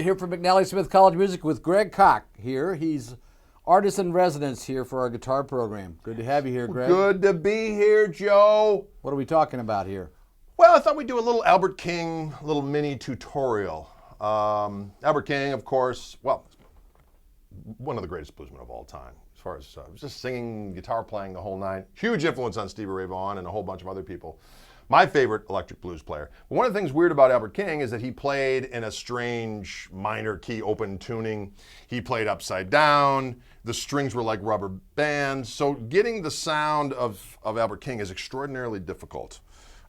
here from McNally Smith College of Music with Greg Koch here. He's artist in residence here for our guitar program. Good to have you here, Greg. Good to be here, Joe. What are we talking about here? Well, I thought we'd do a little Albert King, little mini tutorial. Albert King, of course, well, one of the greatest bluesmen of all time. As far as just singing, guitar playing, the whole nine. Huge influence on Stevie Ray Vaughan and a whole bunch of other people. My favorite electric blues player. But one of the things weird about Albert King is that he played in a strange minor key open tuning. He played upside down. The strings were like rubber bands. So getting the sound of Albert King is extraordinarily difficult.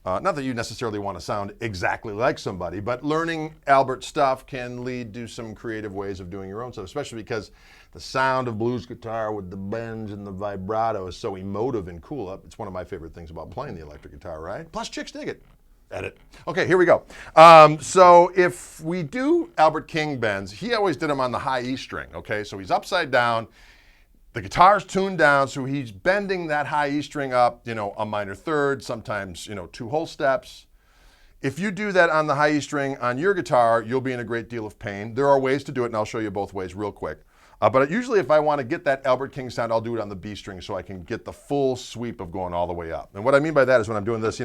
Not that you necessarily want to sound exactly like somebody, but learning Albert stuff can lead to some creative ways of doing your own stuff, especially because the sound of blues guitar with the bends and the vibrato is so emotive and cool. It's one of my favorite things about playing the electric guitar, right? Plus chicks dig it. Edit. Okay, here we go. So if we do Albert King bends, he always did them on the high E string, okay? So he's upside down. The guitar's tuned down, so he's bending that high E string up, a minor third, sometimes, 2 whole steps. If you do that on the high E string on your guitar, you'll be in a great deal of pain. There are ways to do it, and I'll show you both ways real quick. But usually if I want to get that Albert King sound, I'll do it on the B string so I can get the full sweep of going all the way up. And what I mean by that is when I'm doing this,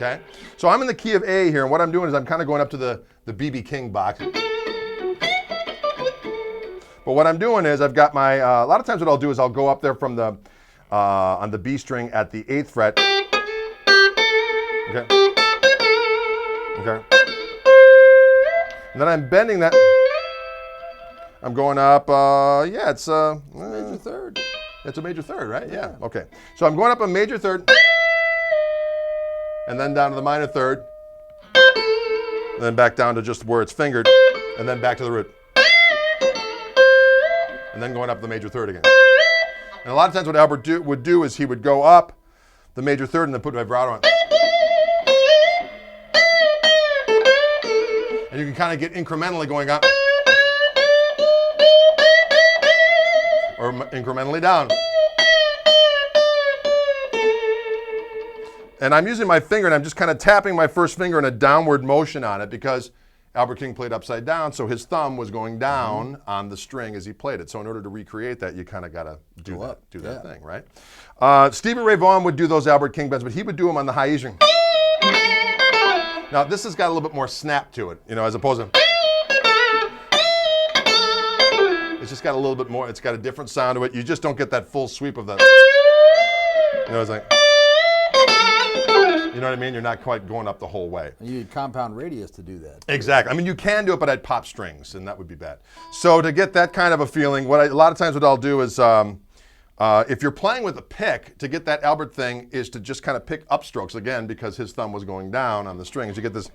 Okay, so I'm in the key of A here, and what I'm doing is I'm kind of going up to the B.B. King box. But what I'm doing is I've got my, a lot of times what I'll do is I'll go up there from the, on the B string at the 8th fret. Okay. Okay. And then I'm bending that. I'm going up, it's a Major third. It's a major third, right? Yeah. Okay. So I'm going up a major third. And then down to the minor third, and then back down to just where it's fingered, and then back to the root. And then going up the major third again. And a lot of times what Albert would do is he would go up the major third and then put vibrato on. And you can kind of get incrementally going up. Or incrementally down. And I'm using my finger and I'm just kind of tapping my first finger in a downward motion on it because Albert King played upside down, so his thumb was going down on the string as he played it. So in order to recreate that, you kind of got to do that thing, right? Stevie Ray Vaughan would do those Albert King bends, but he would do them on the high E string. Now this has got a little bit more snap to it, as opposed to. It's just got a little bit more. It's got a different sound to it. You just don't get that full sweep of the. It's like. You know what I mean? You're not quite going up the whole way. You need compound radius to do that. Exactly. I mean, you can do it, but I'd pop strings, and that would be bad. So to get that kind of a feeling, a lot of times what I'll do is, if you're playing with a pick, to get that Albert thing is to just kind of pick upstrokes again because his thumb was going down on the strings. You get this.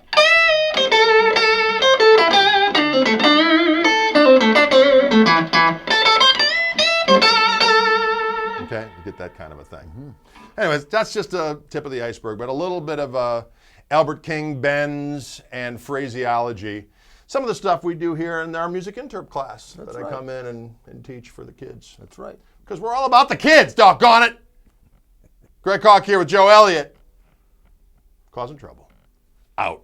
Okay, you get that kind of a thing. Mm-hmm. Anyways, that's just a tip of the iceberg, but a little bit of Albert King bends and phraseology. Some of the stuff we do here in our music interp class I come in and teach for the kids. That's right. Because we're all about the kids, doggone it. Greg Koch here with Joe Elliott. Causing trouble. Out.